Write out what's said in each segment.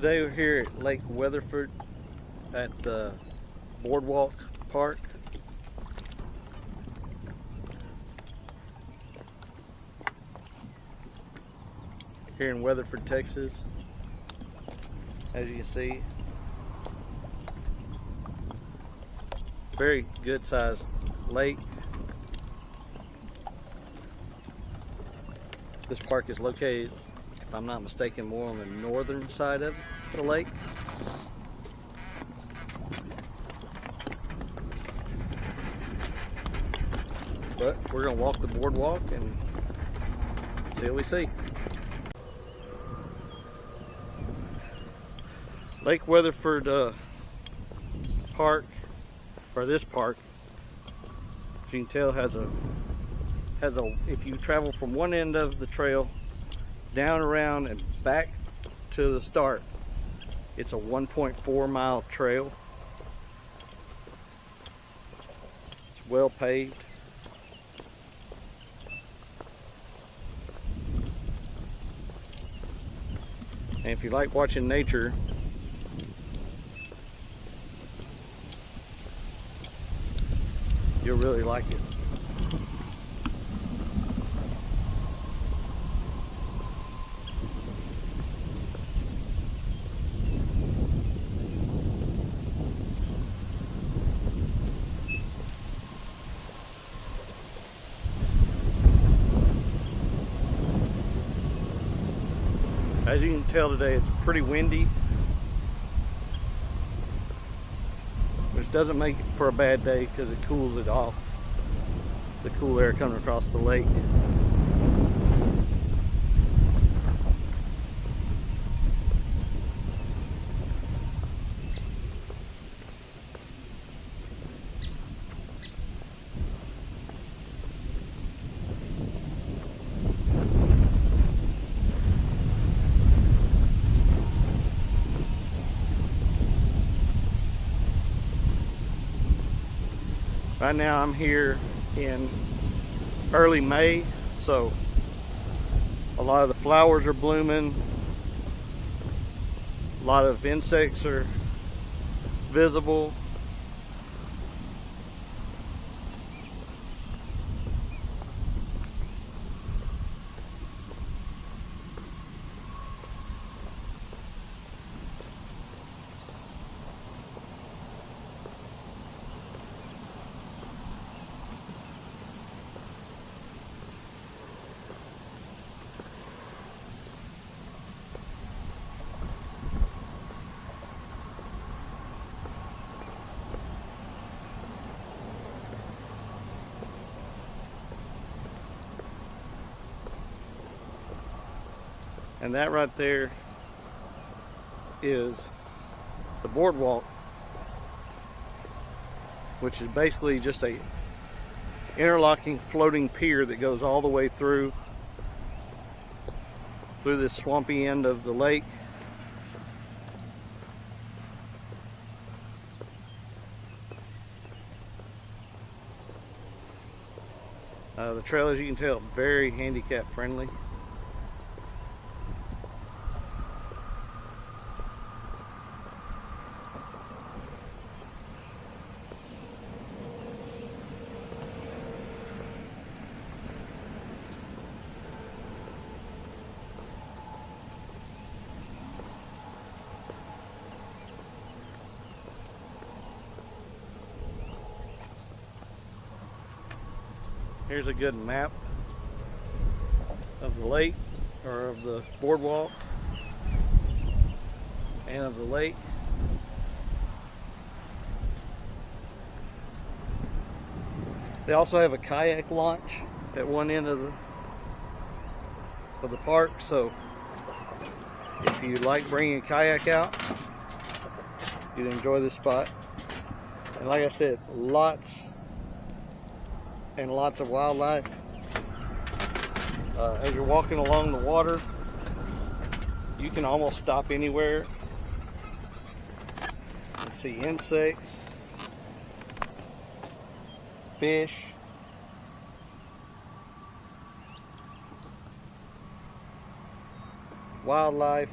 Today we're here at Lake Weatherford at Boardwalk Park. Here in Weatherford, Texas. As you can see, very good sized lake. This park is located, if I'm not mistaken, more on the northern side of the lake. But we're going to walk the boardwalk and see what we see. Lake Weatherford Park, or this park, as you can tell, has a if you travel from one end of the trail down, around, and back to the start, it's a 1.4 mile trail. It's well paved. And if you like watching nature, you'll really like it. As you can tell today, it's pretty windy, which doesn't make it for a bad day because it cools it off. The cool air coming across the lake. Right now I'm here in early May, so a lot of the flowers are blooming, a lot of insects are visible. And that right there is the boardwalk, which is basically just a interlocking floating pier that goes all the way through this swampy end of the lake. The trail, as you can tell, very handicap friendly. Here's a good map of the lake, or of the boardwalk, and of the lake. They also have a kayak launch at one end of the park, so if you like bringing a kayak out, you'd enjoy this spot. And like I said, lots and lots of wildlife. As you're walking along the water, you can almost stop anywhere and see insects, fish, wildlife.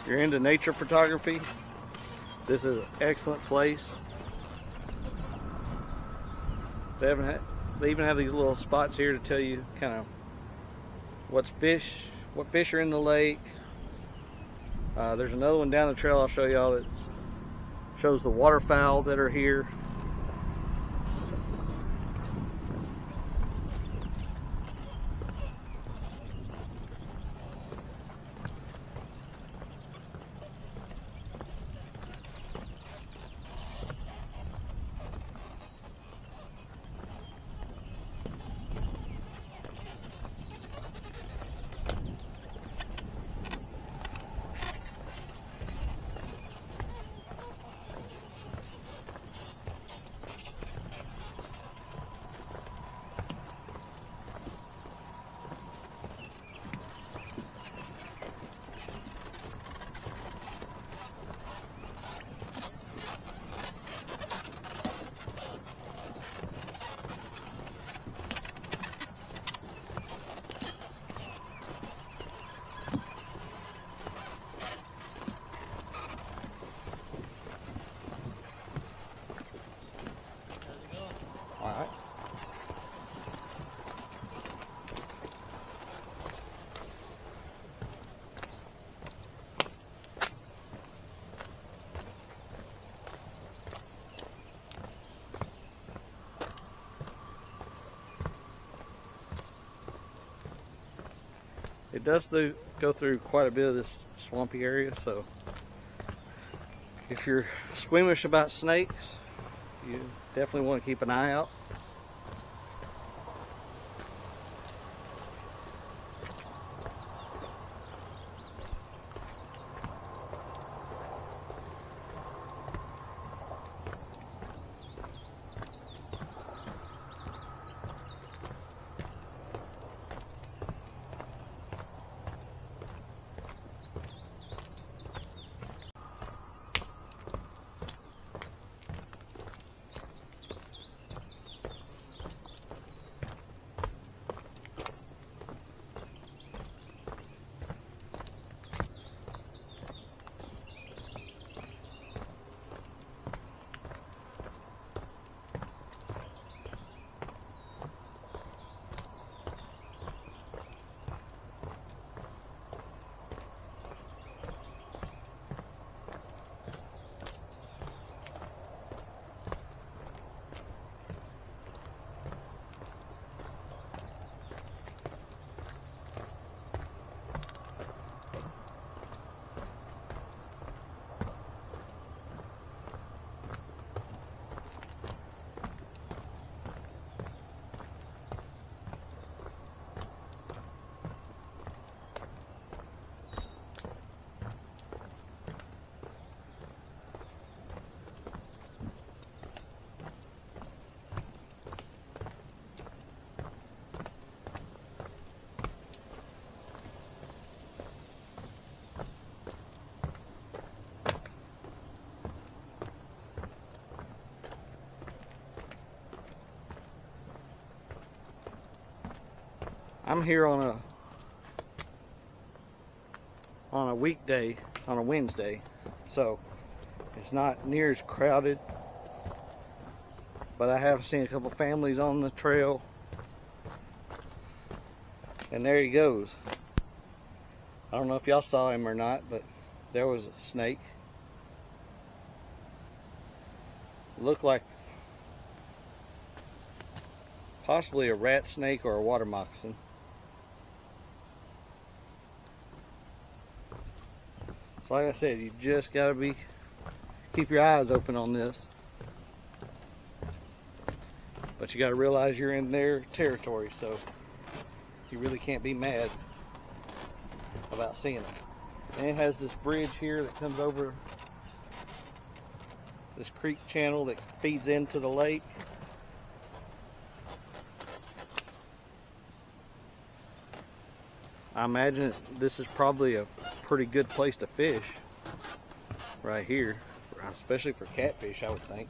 you're into nature photography, this is an excellent place. They even have these little spots here to tell you kind of what fish are in the lake. There's another one down the trail I'll show y'all that shows the waterfowl that are here. All right. It does go through quite a bit of this swampy area, so if you're squeamish about snakes, you definitely want to keep an eye out. I'm here on a weekday, on a Wednesday, so it's not near as crowded, but I have seen a couple families on the trail, and there he goes. I don't know if y'all saw him or not, but there was a snake. Looked like possibly a rat snake or a water moccasin. So like I said, you just gotta keep your eyes open on this. But you gotta realize you're in their territory, so you really can't be mad about seeing it. And it has this bridge here that comes over this creek channel that feeds into the lake. I imagine this is probably a pretty good place to fish right here, especially for catfish, I would think.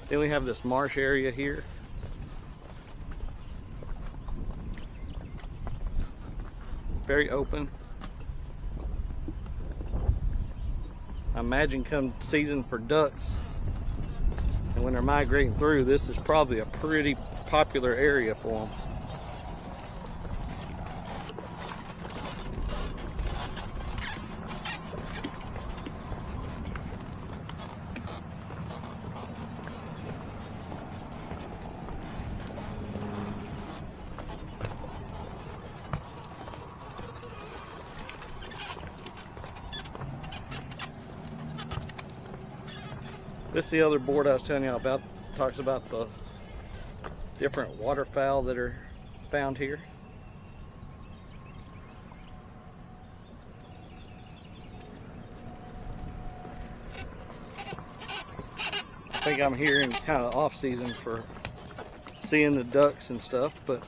Then we have this marsh area here. Very open. I imagine come season for ducks, and when they're migrating through, this is probably a pretty popular area for them. This is the other board I was telling you about. Talks about the different waterfowl that are found here. I think I'm here in kind of off season for seeing the ducks and stuff, but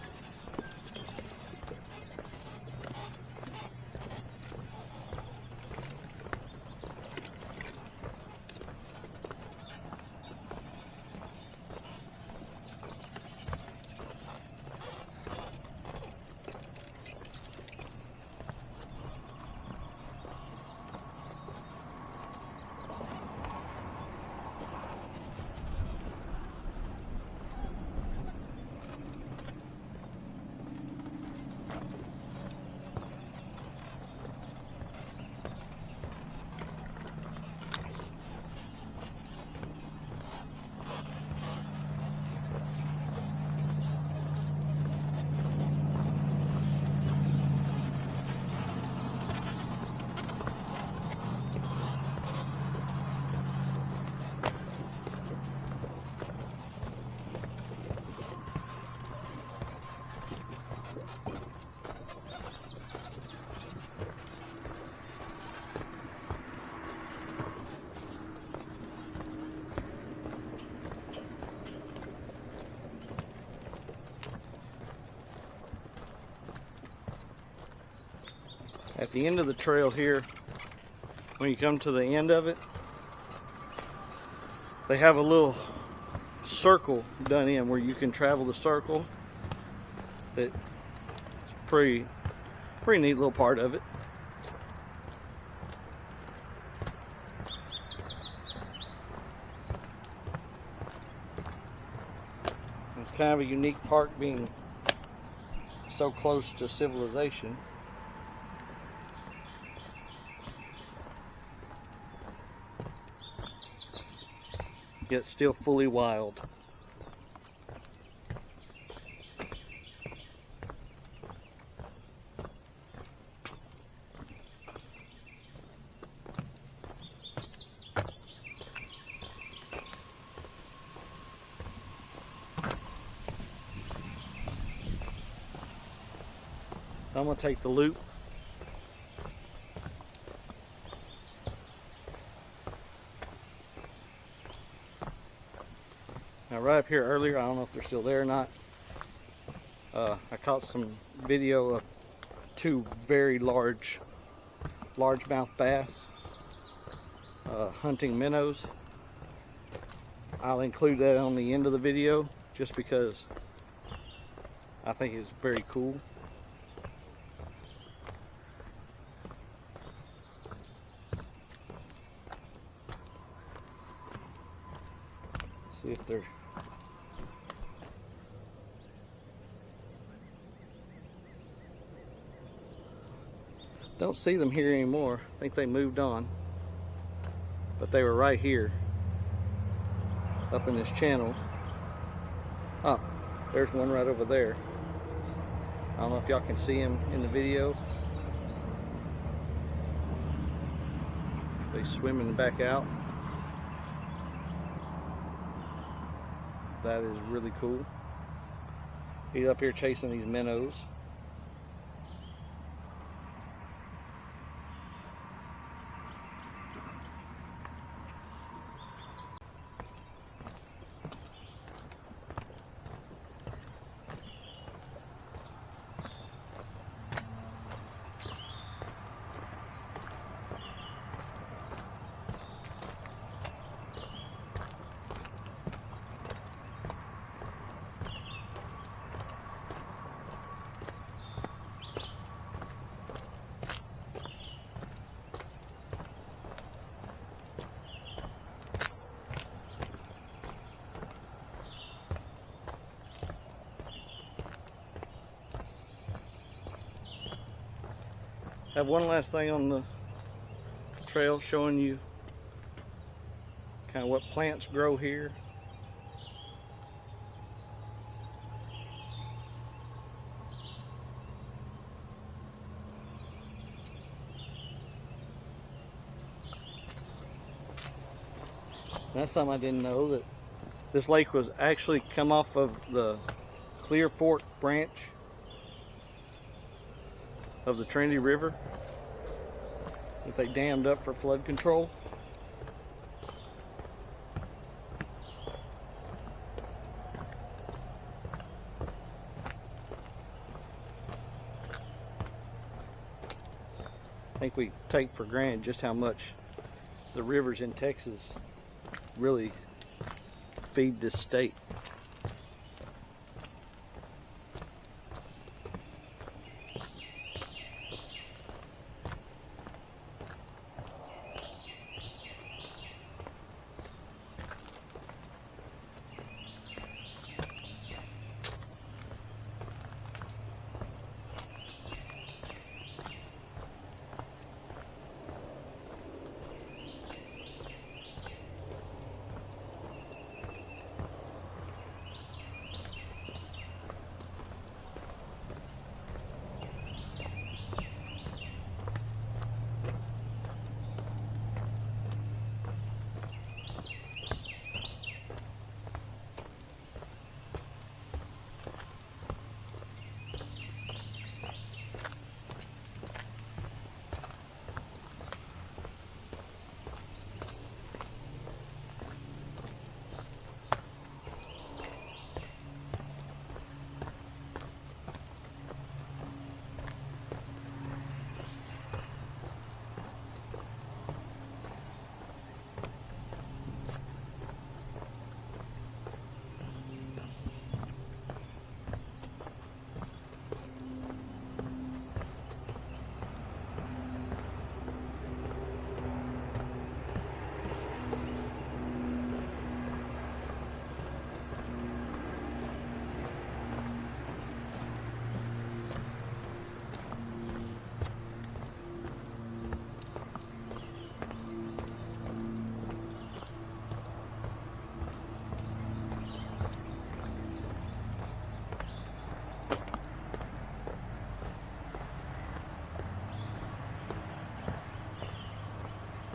at the end of the trail here, when you come to the end of it, they have a little circle done in where you can travel the circle. That's pretty neat little part of it. It's kind of a unique park being so close to civilization. Yet still fully wild. So I'm going to take the loop. Now right up here earlier, I don't know if they're still there or not, I caught some video of two very largemouth bass hunting minnows. I'll include that on the end of the video just because I think it's very cool. See if they're don't see them here anymore. I think they moved on, but they were right here up in this channel. Oh, there's one right over there. I don't know if y'all can see him in the video. They swimming back out. That is really cool. He's up here chasing these minnows. Have one last thing on the trail, showing you kind of what plants grow here. That's something I didn't know, that this lake was actually come off of the Clear Fork branch of the Trinity River that they dammed up for flood control. I think we take for granted just how much the rivers in Texas really feed this state.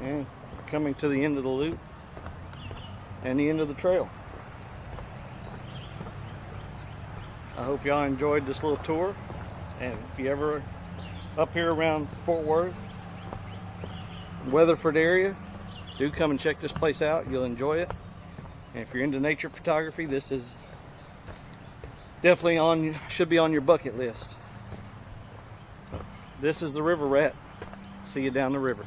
And coming to the end of the loop and the end of the trail. I hope y'all enjoyed this little tour, and if you ever up here around Fort Worth, Weatherford area, do come and check this place out. You'll enjoy it. And if you're into nature photography, this is definitely should be on your bucket list. This is the River Rat. See you down the river.